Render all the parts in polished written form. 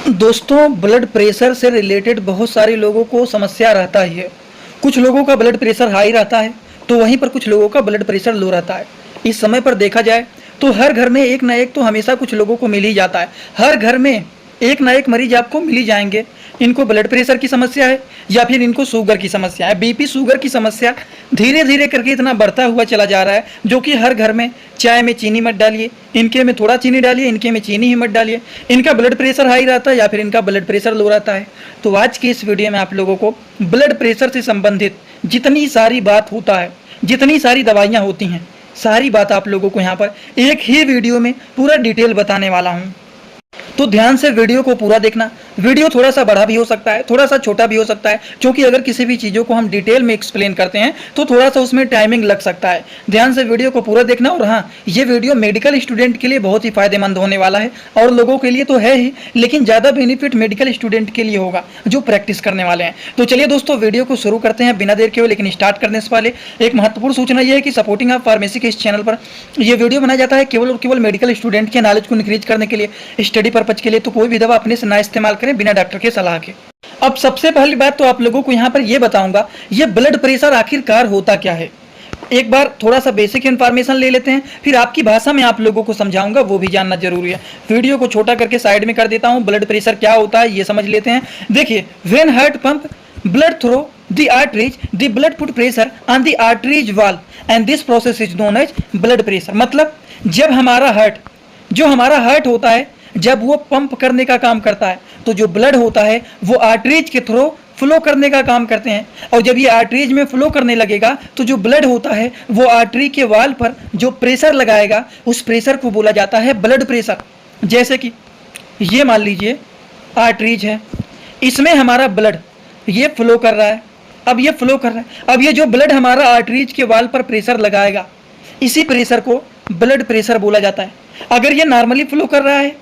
दोस्तों, blood pressure से related बहुत सारे लोगों को समस्या रहता ही है। कुछ लोगों का ब्लड प्रेशर हाई रहता है, तो वहीं पर कुछ लोगों का ब्लड प्रेशर लो रहता है। इस समय पर देखा जाए तो हर घर में एक ना एक तो हमेशा कुछ लोगों को मिल ही जाता है। हर घर में एक ना एक मरीज आपको मिल ही जाएंगे। इनको ब्लड प्रेशर की समस्या है या फिर इनको शुगर की समस्या है। बीपी शुगर की समस्या धीरे धीरे करके इतना बढ़ता हुआ चला जा रहा है, जो कि हर घर में चाय में चीनी मत डालिए, इनके में थोड़ा चीनी डालिए, इनके में चीनी ही मत डालिए। इनका ब्लड प्रेशर हाई रहता है या फिर इनका ब्लड प्रेशर लो रहता है। तो आज की इस वीडियो में आप लोगों को ब्लड प्रेशर से संबंधित जितनी सारी बात होता है, जितनी सारी दवाइयाँ होती हैं, सारी बात आप लोगों को यहाँ पर एक ही वीडियो में पूरा डिटेल बताने वाला हूँ। तो ध्यान से वीडियो को पूरा देखना। वीडियो थोड़ा सा बड़ा भी हो सकता है, थोड़ा सा छोटा भी हो सकता है, क्योंकि अगर किसी भी चीज़ों को हम डिटेल में एक्सप्लेन करते हैं तो थोड़ा सा उसमें टाइमिंग लग सकता है। ध्यान से वीडियो को पूरा देखना। और हाँ, ये वीडियो मेडिकल स्टूडेंट के लिए बहुत ही फायदेमंद होने वाला है, और लोगों के लिए तो है ही, लेकिन ज़्यादा बेनिफिट मेडिकल स्टूडेंट के लिए होगा जो प्रैक्टिस करने वाले हैं। तो चलिए दोस्तों, वीडियो को शुरू करते हैं बिना देर के हुए। लेकिन स्टार्ट करने से पहले एक महत्वपूर्ण सूचना यह है कि सपोर्टिंग ऑफ फार्मेसी के इस चैनल पर यह वीडियो बनाया जाता है केवल और केवल मेडिकल स्टूडेंट के नॉलेज को इंक्रीज करने के लिए, स्टडी पर्पज के लिए। तो कोई भी दवा अपने से ना इस्तेमाल करें बिना डॉक्टर के सलाह के। अब सबसे पहली बात तो आप लोगों को यहाँ पर यह बताऊंगा, ये ब्लड प्रेशर आखिरकार होता क्या है। एक बार थोड़ा सा बेसिक इन्फॉर्मेशन ले लेते हैं, फिर आपकी भाषा में आप लोगों को समझाऊंगा, वो भी जानना जरूरी है। वीडियो को छोटा करके साइड में कर देता हूं। ब्लड प्रेशर क्या होता है ये समझ लेते हैं। देखिए, when heart pump blood through the arteries the blood put pressure on the arteries wall and this process is known as blood pressure. मतलब जब हमारा हार्ट होता है, जब वो पंप करने का काम करता है, तो जो ब्लड होता है वो आर्टरीज के थ्रू फ्लो करने का काम करते हैं। और जब ये आर्टरीज में फ्लो करने लगेगा तो जो ब्लड होता है वो आर्टरी के वाल पर जो प्रेशर लगाएगा, उस प्रेशर को बोला जाता है ब्लड प्रेशर। जैसे कि ये मान लीजिए आर्टरीज है, इसमें हमारा ब्लड ये फ्लो कर रहा है। अब ये फ्लो कर रहा है, अब ये जो ब्लड हमारा आर्टरीज के वाल पर प्रेशर लगाएगा, इसी प्रेशर को ब्लड प्रेशर बोला जाता है। अगर ये नॉर्मली फ्लो कर रहा है,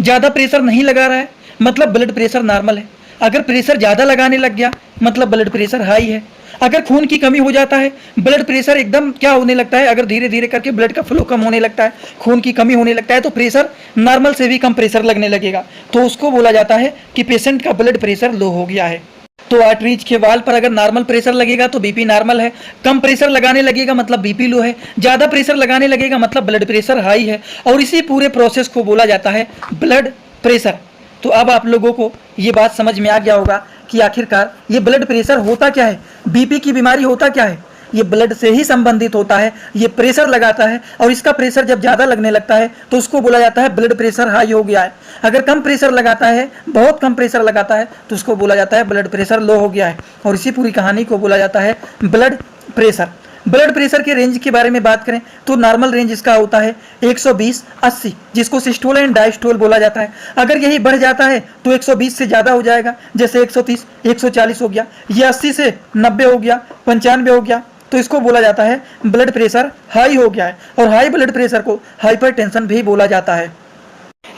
ज़्यादा प्रेशर नहीं लगा रहा है, मतलब ब्लड प्रेशर नॉर्मल है। अगर प्रेशर ज़्यादा लगाने लग गया, मतलब ब्लड प्रेशर हाई है। अगर खून की कमी हो जाता है, ब्लड प्रेशर एकदम क्या होने लगता है, अगर धीरे धीरे करके ब्लड का फ्लो कम होने लगता है, खून की कमी होने लगता है, तो प्रेशर नॉर्मल से भी कम प्रेशर लगने लगेगा। तो उसको बोला जाता है कि पेशेंट का ब्लड प्रेशर लो हो गया है। तो आर्टरीज के वाल पर अगर नॉर्मल प्रेशर लगेगा तो बीपी नॉर्मल है, कम प्रेशर लगाने लगेगा मतलब बीपी लो है, ज़्यादा प्रेशर लगाने लगेगा मतलब ब्लड प्रेशर हाई है। और इसी पूरे प्रोसेस को बोला जाता है ब्लड प्रेशर। तो अब आप लोगों को ये बात समझ में आ गया होगा कि आखिरकार ये ब्लड प्रेशर होता क्या है, बीपी की बीमारी होता क्या है। ये ब्लड से ही संबंधित होता है, ये प्रेशर लगाता है, और इसका प्रेशर जब ज़्यादा लगने लगता है तो उसको बोला जाता है ब्लड प्रेशर हाई हो गया है। अगर कम प्रेशर लगाता है, बहुत कम प्रेशर लगाता है, तो उसको बोला जाता है ब्लड प्रेशर लो हो गया है। और इसी पूरी कहानी को बोला जाता है ब्लड प्रेशर। ब्लड प्रेशर के रेंज के बारे में बात करें तो नॉर्मल रेंज इसका होता है 120-80, जिसको सिस्टोल एंड डायस्टोल बोला जाता है। अगर यही बढ़ जाता है तो 120 से ज़्यादा हो जाएगा, जैसे 130, 140 हो गया, ये 80 से 90 हो गया, 95 हो गया, तो इसको बोला जाता है ब्लड प्रेशर हाई हो गया है। और हाई ब्लड प्रेशर को हाइपरटेंशन भी बोला जाता है।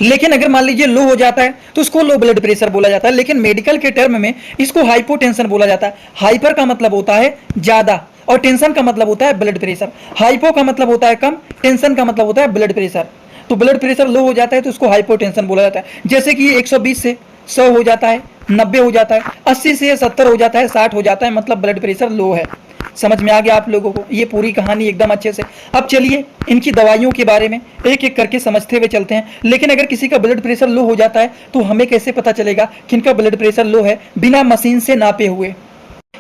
लेकिन अगर मान लीजिए लो हो जाता है तो उसको लो ब्लड प्रेशर बोला जाता है, लेकिन मेडिकल के टर्म में इसको हाइपोटेंशन बोला जाता है। हाइपर का मतलब होता है ज़्यादा, और टेंशन का मतलब होता है ब्लड प्रेशर। हाइपो का मतलब होता है कम, टेंशन का मतलब होता है ब्लड प्रेशर। तो ब्लड प्रेशर लो हो जाता है तो उसको हाइपोटेंशन बोला जाता है। जैसे कि 120 से 100 हो जाता है, 90 हो जाता है, 80 से 70 हो जाता है, 60 हो जाता है, मतलब ब्लड प्रेशर लो है। समझ में आ गया आप लोगों को ये पूरी कहानी एकदम अच्छे से। अब चलिए इनकी दवाइयों के बारे में एक एक करके समझते हुए चलते हैं। लेकिन अगर किसी का ब्लड प्रेशर लो हो जाता है तो हमें कैसे पता चलेगा कि इनका ब्लड प्रेशर लो है, बिना मशीन से नापे हुए।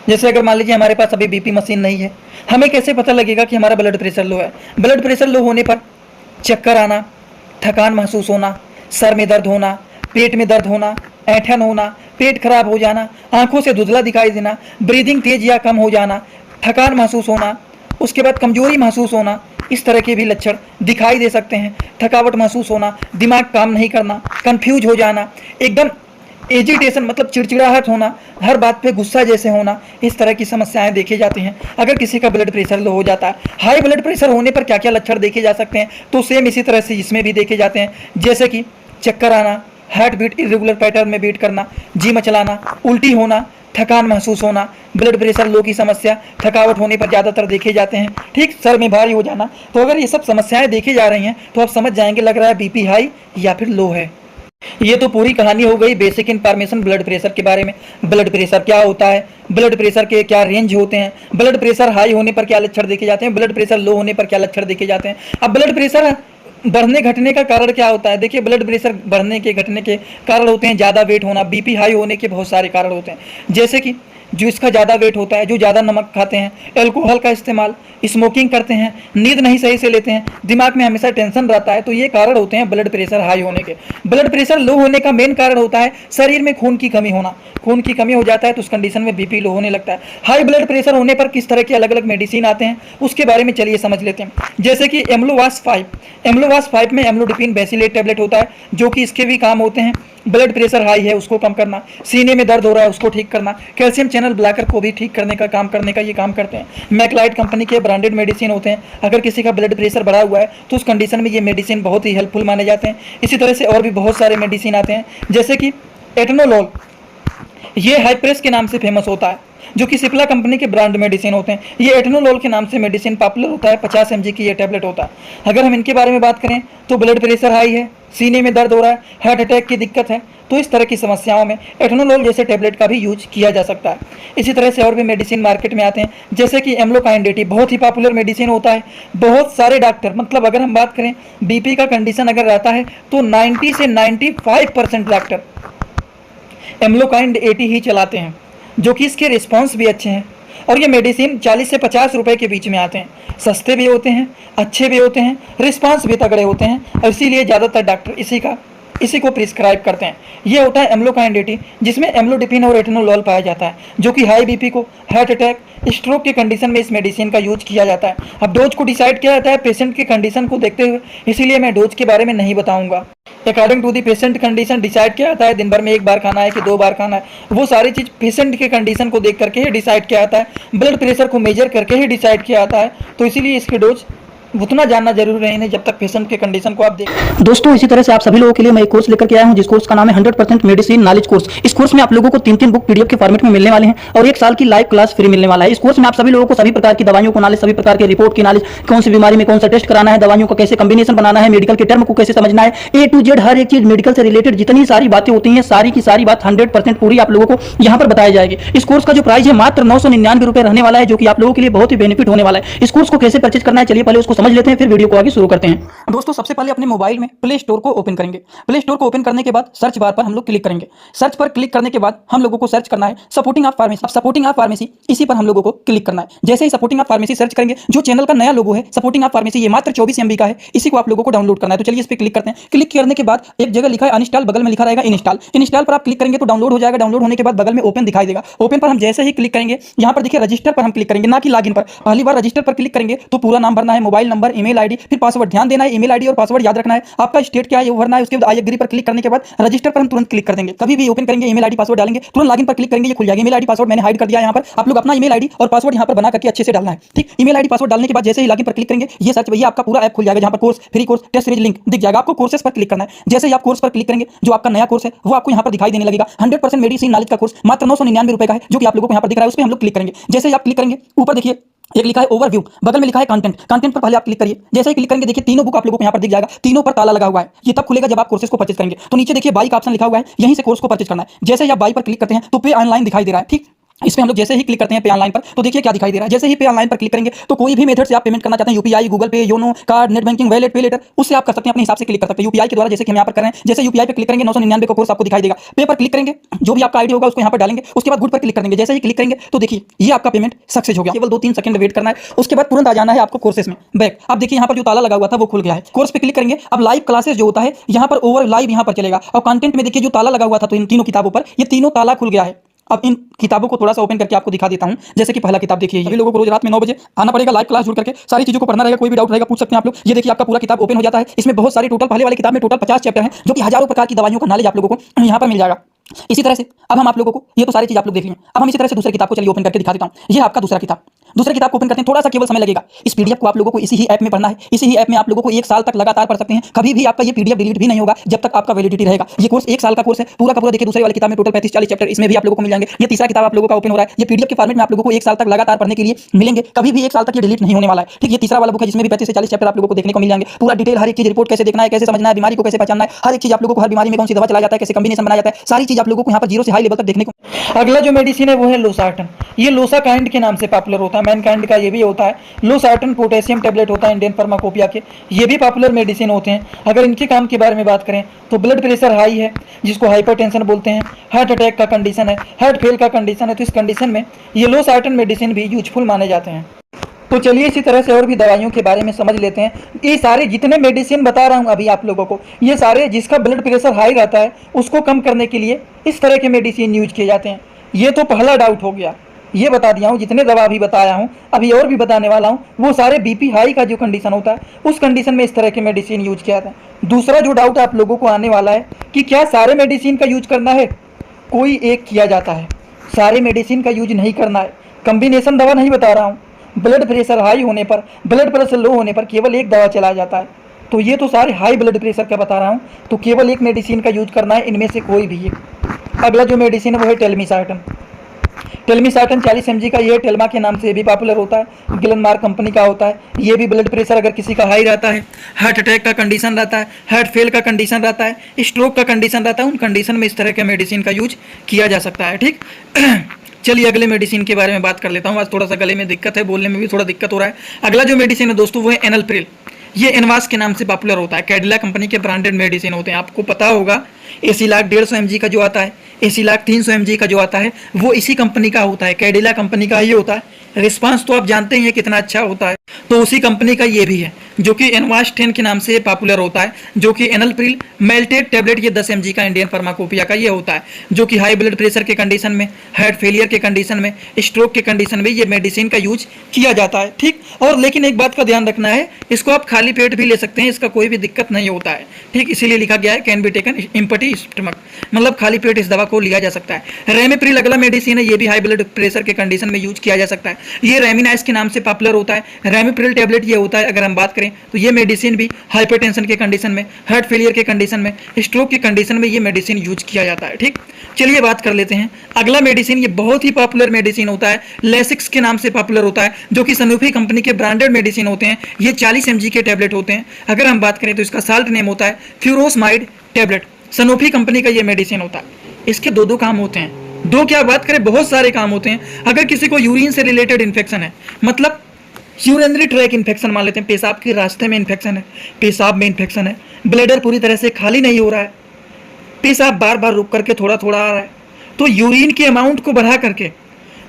जैसे अगर मान लीजिए हमारे पास अभी बीपी मशीन नहीं है, हमें कैसे पता लगेगा कि हमारा ब्लड प्रेशर लो है। ब्लड प्रेशर लो होने पर चक्कर आना, थकान महसूस होना, सर में दर्द होना, पेट में दर्द होना, ऐंठन होना, पेट खराब हो जाना, आंखों से धुंधला दिखाई देना, ब्रीदिंग तेज या कम हो जाना, थकान महसूस होना, उसके बाद कमजोरी महसूस होना, इस तरह के भी लक्षण दिखाई दे सकते हैं। थकावट महसूस होना, दिमाग काम नहीं करना, कंफ्यूज हो जाना, एकदम एजिटेशन मतलब चिड़चिड़ाहट होना, हर बात पे गुस्सा जैसे होना, इस तरह की समस्याएं देखी जाती हैं अगर किसी का ब्लड प्रेशर लो हो जाता है। हाई ब्लड प्रेशर होने पर क्या क्या लक्षण देखे जा सकते हैं, तो सेम इसी तरह से इसमें भी देखे जाते हैं। जैसे कि चक्कर आना, हार्ट बीट इरेगुलर पैटर्न में बीट करना, जी मचलाना, उल्टी होना, थकान महसूस होना। ब्लड प्रेशर लो की समस्या थकावट होने पर ज़्यादातर देखे जाते हैं। ठीक, सर में भारी हो जाना। तो अगर ये सब समस्याएं देखी जा रही हैं तो आप समझ जाएंगे लग रहा है बीपी हाई या फिर लो है। ये तो पूरी कहानी हो गई बेसिक इन्फॉर्मेशन ब्लड प्रेशर के बारे में। ब्लड प्रेशर क्या होता है, ब्लड प्रेशर के क्या रेंज होते हैं, ब्लड प्रेशर हाई होने पर क्या लक्षण देखे जाते हैं, ब्लड प्रेशर लो होने पर क्या लक्षण देखे जाते हैं। अब ब्लड प्रेशर बढ़ने घटने का कारण क्या होता है? देखिए, ब्लड प्रेशर बढ़ने के घटने के कारण होते हैं ज़्यादा वेट होना, बीपी हाई होने के बहुत सारे कारण होते हैं, जैसे कि जो इसका ज़्यादा वेट होता है, जो ज़्यादा नमक खाते हैं, अल्कोहल का इस्तेमाल, स्मोकिंग करते हैं, नींद नहीं सही से लेते हैं, दिमाग में हमेशा टेंशन रहता है, तो ये कारण होते हैं ब्लड प्रेशर हाई होने के। ब्लड प्रेशर लो होने का मेन कारण होता है शरीर में खून की कमी होना। खून की कमी हो जाता है तो उस कंडीशन में बीपी लो होने लगता है। हाई ब्लड प्रेशर होने पर किस तरह के अलग अलग मेडिसिन आते हैं उसके बारे में चलिए समझ लेते हैं। जैसे कि एम्लोवास 5 में एम्लोडिपिन बेसिलेट टैबलेट होता है, जो कि इसके भी काम होते हैं। ब्लड प्रेशर हाई है उसको कम करना, सीने में दर्द हो रहा है उसको ठीक करना, कैल्शियम चैनल ब्लॉकर को भी ठीक करने का ये काम करते हैं। मैकलाइट कंपनी के ब्रांडेड मेडिसिन होते हैं। अगर किसी का ब्लड प्रेशर बढ़ा हुआ है तो उस कंडीशन में ये मेडिसिन बहुत ही हेल्पफुल माने जाते हैं। इसी तरह से और भी बहुत सारे मेडिसिन आते हैं, जैसे कि एटनोलॉल, ये हाईप्रेस के नाम से फेमस होता है, जो कि सिप्ला कंपनी के ब्रांड मेडिसिन होते हैं। ये एटनोलॉल के नाम से मेडिसिन पॉपुलर होता है, 50 mg की ये टैबलेट होता है। अगर हम इनके बारे में बात करें तो ब्लड प्रेशर हाई है, सीने में दर्द हो रहा है, हार्ट अटैक की दिक्कत है, तो इस तरह की समस्याओं में एटनोलॉल जैसे टैबलेट का भी यूज किया जा सकता है। इसी तरह से और भी मेडिसिन मार्केट में आते हैं, जैसे कि एम्लोकाइन 80 बहुत ही पॉपुलर मेडिसिन होता है। बहुत सारे डॉक्टर, मतलब अगर हम बात करें बीपी का कंडीशन अगर रहता है तो 90 से 95% डॉक्टर एम्लोकाइन 80 ही चलाते हैं, जो कि इसके रिस्पॉन्स भी अच्छे हैं। और ये मेडिसिन 40 से 50 रुपए के बीच में आते हैं, सस्ते भी होते हैं, अच्छे भी होते हैं, रिस्पॉन्स भी तगड़े होते हैं, और इसीलिए ज़्यादातर डॉक्टर इसी को प्रिस्क्राइब करते हैं। ये होता है एम्लोकाइन 80, जिसमें एम्लोडिपिन और एटनोलॉल पाया जाता है, जो कि हाई बीपी को, हार्ट अटैक, स्ट्रोक के कंडीशन में इस मेडिसिन का यूज किया जाता है। अब डोज को डिसाइड किया जाता है पेशेंट की कंडीशन को देखते हुए, इसीलिए मैं डोज के बारे में नहीं बताऊंगा। According to the patient condition decide किया जाता है, दिन भर में 1 बार खाना है कि 2 बार खाना है, वो सारी चीज़ पेशेंट के कंडीशन को देख करके ही डिसाइड किया जाता है, ब्लड प्रेशर को मेजर करके ही डिसाइड किया जाता है। तो इसीलिए इसकी डोज उतना जानना जरूरी नहीं है जब तक पेशेंट के कंडीशन को आप देखें। दोस्तों, इसी तरह से आप सभी लोगों के लिए मैं एक कोर्स लेकर के आया हूं, जिस कोर्स का नाम है 100% मेडिसिन नॉलेज कोर्स। इस कोर्स में आप लोगों को 3 बुक पीडीएफ के फॉर्मेट में मिलने वाले हैं और 1 साल की लाइव क्लास फ्री मिलने वाला है। इस कोर्स में आप सभी लोगों को सभी प्रकार की दवाइयों को नॉलेज, सभी प्रकार के रिपोर्ट की नॉलेज, कौन सी बीमारी में कौन सा टेस्ट कराना है, दवाइयों का कैसे कॉम्बिनेशन बनाना है, मेडिकल के टर्म को कैसे समझना है, A to Z हर एक चीज मेडिकल से रिलेटेड जितनी सारी बातें होती हैं, सारी की सारी बात 100% पूरी आप लोगों को यहाँ पर बताई जाएगी। इस कोर्स का जो प्राइस है मात्र 999 रुपए रहने वाला है, जो कि आप लोगों के लिए बहुत ही बेनिफिट होने वाला है। इस कोर्स को कैसे परचेज करना है, चलिए पहले उसको समझ लेते हैं, फिर वीडियो को आगे शुरू करते हैं। दोस्तों, सबसे पहले अपने मोबाइल में प्ले स्टोर को ओपन करेंगे। प्ले स्टोर को ओपन करने के बाद सर्च बार पर हम लोग क्लिक करेंगे। सर्च पर क्लिक करने के बाद हम लोगों को सर्च करना है सपोर्टिंग ऑफ फार्मेसी। अब सपोर्टिंग ऑफ फार्मेसी इसी पर हम लोगों को क्लिक करना है। जैसे ही सपोर्टिंग ऑफ फार्मेसी सर्च करेंगे, जो चैनल का नया लोगो है सपोर्टिंग ऑफ फार्मेसी, ये मात्र 24 MB का है, इसी को आप लोगों को डाउनलोड करना है। तो चलिए इस पर क्लिक करते हैं। क्लिक करने के बाद एक जगह लिखा है अनइंस्टॉल, बगल में लिखा रहेगा इंस्टॉल। इंस्टॉल पर आप क्लिक करेंगे तो डाउनलोड हो जाएगा। डाउनलोड होने के बाद बगल में ओपन दिखाई देगा। ओपन पर हम जैसे ही क्लिक करेंगे, यहाँ पर देखिए रजिस्टर पर हम क्लिक करेंगे, ना कि लॉगिन पर। पहली बार रजिस्टर पर क्लिक करेंगे तो पूरा नाम भरना है, मोबाइल नंबर, ईमेल आईडी, फिर पासवर्ड। ध्यान देना है ईमेल आईडी और पासवर्ड याद रखना है। आपका स्टेट क्या है वो भरना है। उसके बाद आई एग्री पर क्लिक करने के बाद रजिस्टर पर हम तुरंत क्लिक कर देंगे। कभी भी ओपन करेंगे ईमेल आईडी पासवर्ड डालेंगे, तुरंत लॉगिन पर क्लिक करेंगे, ये खुल जाएगा। ईमेल आईडी पासवर्ड मैंने हाइड कर दिया है। यहाँ पर आप लोग अपना ईमेल आईडी और पासवर्ड यहाँ पर बना करके अच्छे से डालना है, ठीक। ईमेल आईडी पासवर्ड डालने के बाद जैसे ही लॉगिन पर क्लिक करेंगे, ये सर्च भैया आपका पूरा ऐप खुल जाएगा, जहाँ पर course, free course, test series link दिख जाएगा। आपको कोर्सेस पर क्लिक करना है। जैसे ही आप कोर्स पर क्लिक करेंगे, जो आपका नया कोर्स है वो आपको यहाँ पर दिखाई देने लगेगा। 100% मेडिसिन नॉलेज का कोर्स मात्र 999 रुपए का है, जो कि आप लोगों को यहाँ पर दिख रहा है। उस पर हम लोग क्लिक करेंगे। जैसे ही आप क्लिक करेंगे, ऊपर देखिए एक लिखा है ओवरव्यू, बगल में लिखा है कंटेंट। कंटेंट पर पहले आप क्लिक करिए। जैसे ही क्लिक करेंगे, देखिए तीनों बुक आप लोगों को यहाँ पर दिख जाएगा। तीनों पर ताला लगा हुआ है। ये तब खुलेगा जब आप कोर्सेज को परचेज करेंगे। तो नीचे देखिए बाई का ऑप्शन लिखा हुआ है, यहीं से कोर्स को परचेज करना है। जैसे ही आप बाई पर क्लिक करते हैं तो पे ऑनलाइन दिखाई दे रहा है, ठीक। इस पे हम लोग जैसे ही क्लिक करते हैं पे ऑनलाइन पर, तो देखिए क्या दिखाई दे रहा है। जैसे ही पे ऑनलाइन पर क्लिक करेंगे तो कोई भी मेथड से आप पेमेंट करना चाहते हैं, यूपीआई, गूगल पे, YONO, card, net banking, wallet, पे लेटर, उससे आप कर सकते हैं, अपने हिसाब से क्लिक कर सकते हैं। यूपीआई के द्वारा जैसे कि हम यहाँ पर कर रहे हैं। जैसे यूपीआई पे क्लिक करेंगे 999 का कोर्स आपको दिखाई देगा। पे पर क्लिक करेंगे, जो भी आपका आईडी होगा उसको यहाँ पर डालेंगे। उसके बाद गुड पर क्लिक करेंगे। जैसे ही क्लिक करेंगे तो देखिए ये आपका पेमेंट सक्सेस हो गया। केवल 2-3 सेकंड वेट करना है, उसके बाद तुरंत आ जाना है आपको कोर्सेज में बैक। अब देखिए यहाँ पर जो ताला लगा हुआ था वो खुल गया है। कोर्स पे क्लिक करेंगे। अब लाइव क्लासेस जो होता है यहाँ पर ओवर लाइव यहाँ पर चलेगा। और कंटेंट में देखिए जो ताला लगा हुआ था, तो इन तीनों किताबों पर ये तीनों ताला खुल गया है। अब इन किताबों को थोड़ा सा ओपन करके आपको दिखा देता हूं। जैसे कि पहला किताब देखिए, सभी लोगों को रोज रात में 9 बजे आना पड़ेगा, लाइव क्लास जुड़ करके सारी चीजों को पढ़ना रहेगा। कोई भी डाउट रहेगा पूछ सकते हैं आप लोग। ये देखिए आपका पूरा किताब ओपन हो जाता है। इसमें बहुत सारी टोटल, पहले वाली किताब में टोटल 50 चैप्टर हैं, जो कि हजारों प्रकार की दवाइयों का नॉलेज आप लोगों को यहाँ पर मिल जाएगा। इसी तरह से अब हम आप लोगों को, ये तो सारी चीज आप लोग देख लिए, अब हम इसी तरह से दूसरे किताब को चलिए ओपन करके दिखा देता हूँ। ये आपका दूसरा किताब, दूसरे किताब को ओपन करते हैं, थोड़ा सा केवल समय लगेगा। इस पीडीएफ को आप लोगों को इसी ही ऐप में पढ़ना है, इसी ही ऐप में आप लोगों को 1 साल तक लगातार पढ़ सकते हैं। कभी भी आपका ये पीडीएफ डिलीट भी नहीं होगा जब तक आपका वैलिडिटी रहेगा। ये कोर्स 1 साल का कोर्स है, पूरा का पूरा देखिए। दूसरे वाली किताब में टोटल 35-40 चैप्टर इसमें भी आप लोगों को मिल जाएंगे। ये तीसरा किताब आप लोगों का ओपन हो रहा है, ये पीडीएफ के फॉर्मेट में आप लोगों को 1 साल तक लगातार पढ़ने के लिए मिलेंगे। कभी भी 1 साल तक ये डिलीट नहीं होने वाला है, ठीक। ये तीसरा वाला बुक है जिसमें भी 35 से 40 चैप्टर आप लोगों को देखने को मिल जाएंगे। पूरा डिटेल हर एक चीज, रिपोर्ट कैसे देखना है, कैसे समझना है, बीमारी को कैसे पहचानना है, हर एक चीज आप लोगों को, हर बीमारी में कौन सी दवा चलाया जाता है, कैसे कॉम्बिनेशन बनाया जाता है, सारी चीज आप लोगों को यहाँ पर 0 से हाई लेवल तक देखने को। अगला जो मेडिसिन है वो है लोसार्टन। ये लोसाकाइंड के नाम से पॉपुलर होता है, मैनकाइंड का ये भी होता है। लोसार्टन पोटेशियम टेबलेट होता है इंडियन फार्माकोपिया के, ये भी पॉपुलर मेडिसिन होते हैं। अगर इनके काम के बारे में बात करें तो ब्लड प्रेशर हाई है जिसको हाइपरटेंशन बोलते हैं, हार्ट अटैक का कंडीशन है, हार्ट फेल का कंडीशन है, तो इस कंडीशन में ये लोसार्टन मेडिसिन भी यूजफुल माने जाते हैं। तो चलिए इसी तरह से और भी दवाइयों के बारे में समझ लेते हैं। ये सारे जितने मेडिसिन बता रहा हूँ अभी आप लोगों को, ये सारे जिसका ब्लड प्रेशर हाई रहता है उसको कम करने के लिए इस तरह के मेडिसिन यूज किए जाते हैं। ये तो पहला डाउट हो गया, ये बता दिया हूँ। जितने दवा अभी बताया हूँ, अभी और भी बताने वाला हूँ, वो सारे बीपी हाई का जो कंडीशन होता है उस कंडीशन में इस तरह के मेडिसिन यूज किया जाता है। दूसरा जो डाउट आप लोगों को आने वाला है कि क्या सारे मेडिसिन का यूज करना है, कोई एक किया जाता है, सारे मेडिसिन का यूज नहीं करना है। कम्बिनेशन दवा नहीं बता रहा हूँ, ब्लड प्रेशर हाई होने पर, ब्लड प्रेशर लो होने पर केवल एक दवा चलाया जाता है। तो ये तो सारे हाई ब्लड प्रेशर का बता रहा हूँ, तो केवल एक मेडिसिन का यूज करना है, इनमें से कोई भी एक। अगला जो मेडिसिन है वो है टेलमिसार्टन। टेलमिसार्टन 40 mg का, ये टेल्मा के नाम से भी पॉपुलर होता है, गिलेनमार्क कंपनी का होता है। ये भी ब्लड प्रेशर अगर किसी का हाई रहता है, हार्ट अटैक का कंडीशन रहता है, हार्ट फेल का कंडीशन रहता है, स्ट्रोक का कंडीशन रहता है, उन कंडीशन में इस तरह के मेडिसिन का यूज किया जा सकता है, ठीक। चलिए अगले मेडिसिन के बारे में बात कर लेता हूँ। आज थोड़ा सा गले में दिक्कत है, बोलने में भी थोड़ा दिक्कत हो रहा है। अगला जो मेडिसिन है दोस्तों वो है एनलप्रिल। ये एनवास के नाम से पॉपुलर होता है, कैडिला कंपनी के ब्रांडेड मेडिसिन होते हैं। आपको पता होगा एसिलाक 150 mg का जो आता है, एसिलाक 300 mg का जो आता है, वो इसी कंपनी का होता है, कैडिला कंपनी का ही होता है। रिस्पांस तो आप जानते ही हैं कितना अच्छा होता है, तो उसी कंपनी का ये भी है जो कि एनवास 10 के नाम से पॉपुलर होता है, जो कि एनलप्रिल मेल्टेड टेबलेट, ये 10 mg का इंडियन फार्माकोपिया का ये होता है, जो कि हाई ब्लड प्रेशर के कंडीशन में, हार्ट फेलियर के कंडीशन में, स्ट्रोक के कंडीशन में ये मेडिसिन का यूज किया जाता है, ठीक। और लेकिन एक बात का ध्यान रखना है, इसको आप खाली पेट भी ले सकते हैं, इसका कोई भी दिक्कत नहीं होता है, ठीक। इसीलिए लिखा गया है can be taken empty stomach, मतलब खाली पेट इस दवा को लिया जा सकता है। रेमिप्रिल अगला मेडिसिन है, ये भी हाई ब्लड प्रेशर के कंडीशन में यूज किया जा सकता है। ये रेमिनाइस के नाम से पॉपुलर होता है, रेमिप्रिल टेबलेट ये होता है। अगर हम बात करें तो ये मेडिसिन भी हाइपरटेंशन के कंडीशन में, हार्ट फेलियर के कंडीशन में, स्ट्रोक के कंडीशन में ये मेडिसिन यूज किया जाता है, ठीक। चलिए बात कर लेते हैं अगला मेडिसिन। ये बहुत ही पॉपुलर मेडिसिन होता है, लेसिक्स के नाम से पॉपुलर होता है, जो कि सनूफी कंपनी के ब्रांडेड मेडिसिन होते हैं। ये 40 mg के टेबलेट होते हैं। अगर हम बात करें तो इसका साल्ट नेम होता है फ्यूरोसमाइड टेबलेट, सनूफी कंपनी का ये मेडिसिन होता है। इसके दो काम होते हैं, दो क्या बात करें, बहुत सारे काम होते हैं। अगर किसी को यूरिन से रिलेटेड इन्फेक्शन है, मतलब यूरिनरी ट्रैक इन्फेक्शन मान लेते हैं, पेशाब के रास्ते में इन्फेक्शन है, पेशाब में इन्फेक्शन है, ब्लैडर पूरी तरह से खाली नहीं हो रहा है, पेशाब बार बार रुक करके थोड़ा थोड़ा आ रहा है, तो यूरिन के अमाउंट को बढ़ा करके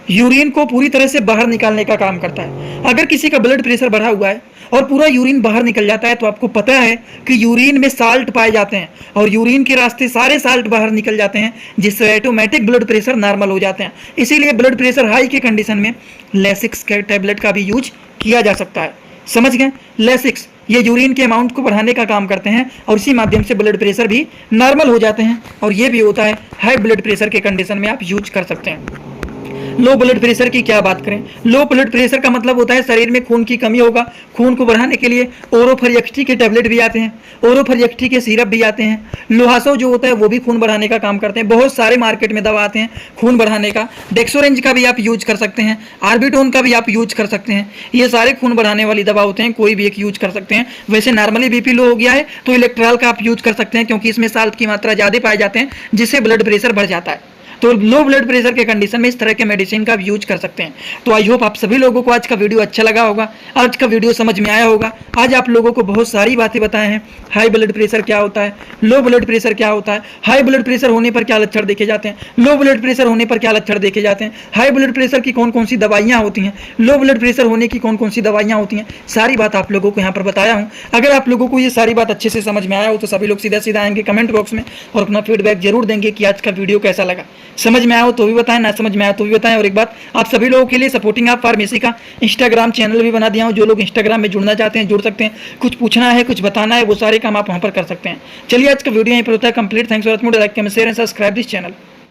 यूरिन को पूरी तरह से बाहर निकालने का काम करता है। अगर किसी का ब्लड प्रेशर बढ़ा हुआ है और पूरा यूरिन बाहर निकल जाता है, तो आपको पता है कि यूरिन में साल्ट पाए जाते हैं और यूरिन के रास्ते सारे साल्ट बाहर निकल जाते हैं, जिससे ऑटोमेटिक ब्लड प्रेशर नॉर्मल हो जाते हैं। इसीलिए ब्लड प्रेशर हाई के कंडीशन में लेसिक्स के टेबलेट का भी यूज किया जा सकता है। समझ गए? लेसिक्स ये यूरिन के अमाउंट को बढ़ाने का काम करते हैं और इसी माध्यम से ब्लड प्रेशर भी नॉर्मल हो जाते हैं, और ये भी होता है हाई ब्लड प्रेशर के कंडीशन में आप यूज कर सकते हैं। लो ब्लड प्रेशर की क्या बात करें, लो ब्लड प्रेशर का मतलब होता है शरीर में खून की कमी होगा। खून को बढ़ाने के लिए ओरोफरिएक्टी के टैबलेट भी आते हैं, ओरोफरिएक्टी के सिरप भी आते हैं। लोहासो जो होता है वो भी खून बढ़ाने का काम करते हैं। बहुत सारे मार्केट में दवा आते हैं खून बढ़ाने का। डेक्सोरेंज का भी आप यूज कर सकते हैं, आर्बिटोन का भी आप यूज कर सकते हैं। ये सारे खून बढ़ाने वाली दवा होते हैं, कोई भी एक यूज कर सकते हैं। वैसे नॉर्मली बीपी लो हो गया है तो इलेक्ट्रॉल का आप यूज कर सकते हैं, क्योंकि इसमें साल्ट की मात्रा ज़्यादा पाए जाते हैं, जिससे ब्लड प्रेशर बढ़ जाता है। तो लो ब्लड प्रेशर के कंडीशन में इस तरह के मेडिसिन का यूज कर सकते हैं। तो आई होप आप सभी लोगों को आज का वीडियो अच्छा लगा होगा, आज का वीडियो समझ में आया होगा। आज आप लोगों को बहुत सारी बातें बताए हैं। हाई ब्लड प्रेशर क्या होता है, लो ब्लड प्रेशर क्या होता है, हाई ब्लड प्रेशर होने पर क्या लक्षण देखे जाते हैं, लो ब्लड प्रेशर होने पर क्या लक्षण देखे जाते हैं, हाई ब्लड प्रेशर की कौन कौन सी दवाइयाँ होती हैं, लो ब्लड प्रेशर होने की कौन कौन सी दवाइयाँ होती हैं, सारी बात आप लोगों को यहाँ पर बताया हूँ। अगर आप लोगों को ये सारी बात अच्छे से समझ में आया हो तो सभी लोग सीधा सीधा आएंगे कमेंट बॉक्स में और अपना फीडबैक जरूर देंगे कि आज का वीडियो कैसा लगा। समझ में आया हो तो भी बताएं, ना समझ में आया तो भी बताएं। और एक बात आप सभी लोगों के लिए सपोर्टिंग आप फार्मेसी का इंस्टाग्राम चैनल भी बना दिया हूं। जो लोग इंस्टाग्राम में जुड़ना चाहते हैं जुड़ सकते हैं, कुछ पूछना है कुछ बताना है वो सारे काम आप वहां पर कर सकते हैं। चलिए आज का वीडियो यहीं पर होता है complete. Thanks for watching, like comment share and subscribe this channel.